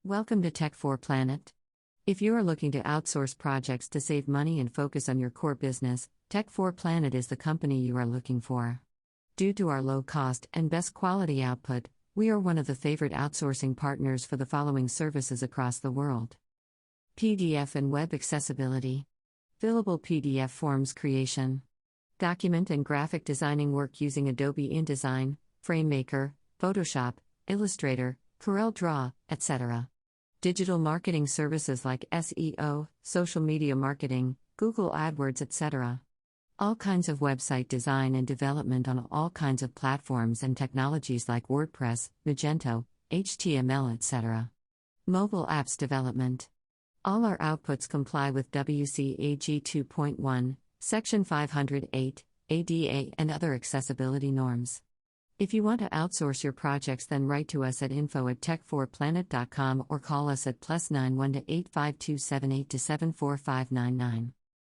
Welcome to Tech4Planet. If you are looking to outsource projects to save money and focus on your core business, Tech4Planet is the company you are looking for. Due to our low cost and best quality output, we are one of the favorite outsourcing partners for the following services across the world: PDF and web accessibility, fillable PDF forms creation, document and graphic designing work using Adobe InDesign, FrameMaker, Photoshop, Illustrator, CorelDraw, etc. Digital marketing services like SEO, social media marketing, Google AdWords, etc. All kinds of website design and development on all kinds of platforms and technologies like WordPress, Magento, HTML, etc. Mobile apps development. All our outputs comply with WCAG 2.1, Section 508, ADA, and other accessibility norms. If you want to outsource your projects, then write to us at info@tech4planet.com or call us at +91 to 85278 to 74599.